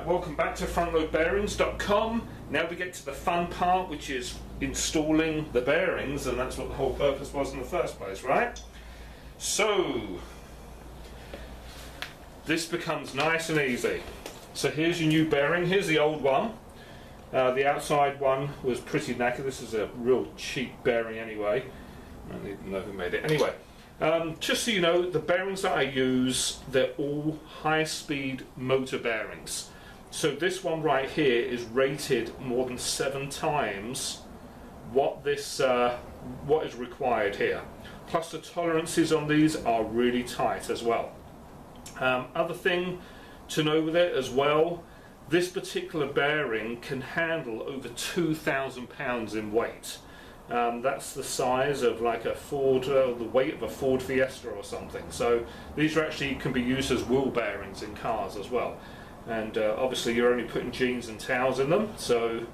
Alright, welcome back to frontloadbearings.com. Now we get to the fun part, which is installing the bearings, and that's what the whole purpose was in the first place, right? So, this becomes nice and easy. So here's your new bearing, here's the old one. The outside one was pretty knackered. This is a real cheap bearing anyway. I don't even know who made it. Anyway, just so you know, the bearings that I use, they're all high-speed motor bearings. So this one right here is rated more than 7 times what is required here. Plus the tolerances on these are really tight as well. Other thing to know with it as well, this particular bearing can handle over 2,000 pounds in weight. That's the size of like a Ford, the weight of a Ford Fiesta or something. So these are actually can be used as wheel bearings in cars as well. And obviously you're only putting jeans and towels in them, so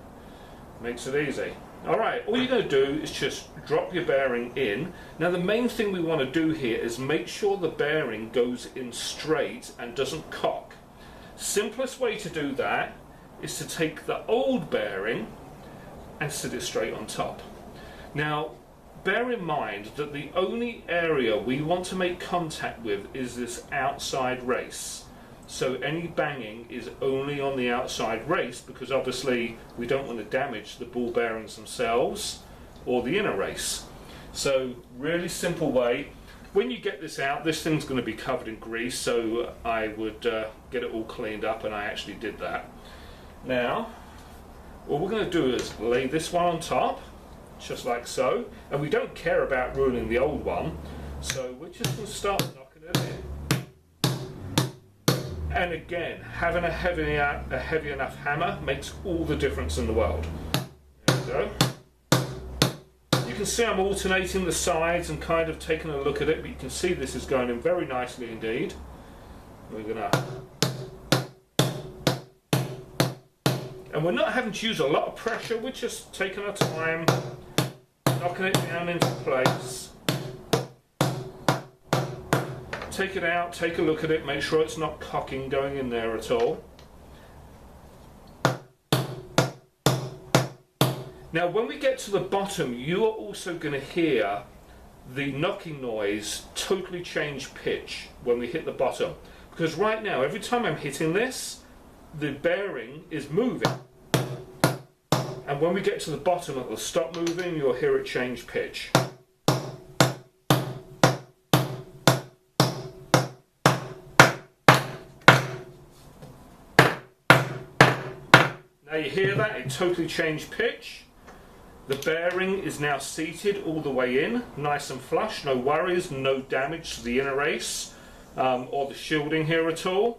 makes it easy. Alright, all you're going to do is just drop your bearing in. Now the main thing we want to do here is make sure the bearing goes in straight and doesn't cock. Simplest way to do that is to take the old bearing and sit it straight on top. Now bear in mind that the only area we want to make contact with is this outside race. So any banging is only on the outside race, because obviously we don't want to damage the ball bearings themselves or the inner race. So really simple way. When you get this out, this thing's going to be covered in grease, so I would get it all cleaned up, and I actually did that. Now what we're going to do is lay this one on top, just like so, and we don't care about ruining the old one, so we're just going to start knocking it in. And again, having a heavy enough hammer makes all the difference in the world. There we go. You can see I'm alternating the sides and kind of taking a look at it, but you can see this is going in very nicely indeed. We're gonna, and we're not having to use a lot of pressure, we're just taking our time, knocking it down into place. Take it out, take a look at it, make sure it's not cocking going in there at all. Now when we get to the bottom, you are also going to hear the knocking noise totally change pitch when we hit the bottom. Because right now, every time I'm hitting this, the bearing is moving. And when we get to the bottom, it will stop moving, you'll hear it change pitch. Now you hear that, it totally changed pitch. The bearing is now seated all the way in, nice and flush, no worries, no damage to the inner race or the shielding here at all.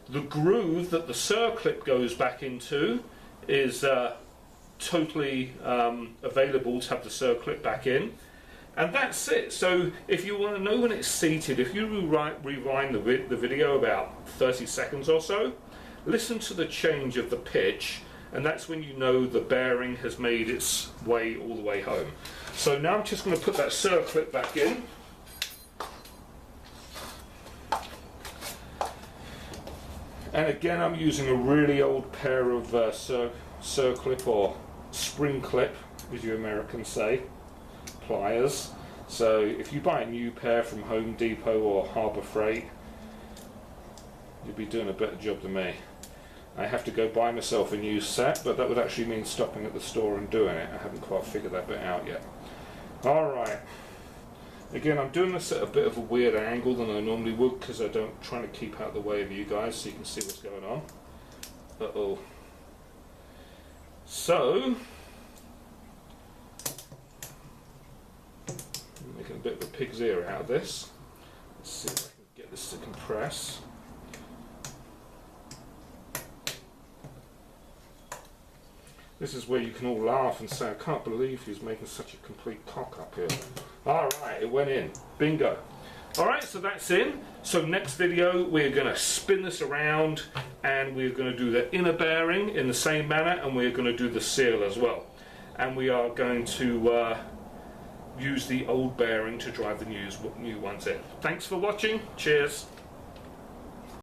The groove that the circlip goes back into is totally available to have the circlip back in. And that's it. So if you want to know when it's seated, if you rewind the video about 30 seconds or so, listen to the change of the pitch, and that's when you know the bearing has made its way all the way home. So now I'm just going to put that circlip back in. And again, I'm using a really old pair of circlip or spring clip, as you Americans say, pliers. So if you buy a new pair from Home Depot or Harbor Freight, you'll be doing a better job than me. I have to go buy myself a new set, but that would actually mean stopping at the store and doing it. I haven't quite figured that bit out yet. Alright. Again, I'm doing this at a bit of a weird angle than I normally would, because I'm trying to keep out of the way of you guys so you can see what's going on. Uh-oh. So, I'm making a bit of a pig's ear out of this. Let's see if I can get this to compress. This is where you can all laugh and say, I can't believe he's making such a complete cock up here. Alright, it went in. Bingo. Alright, so that's in. So next video we're going to spin this around, and we're going to do the inner bearing in the same manner, and we're going to do the seal as well. And we are going to use the old bearing to drive the new ones in. Thanks for watching. Cheers.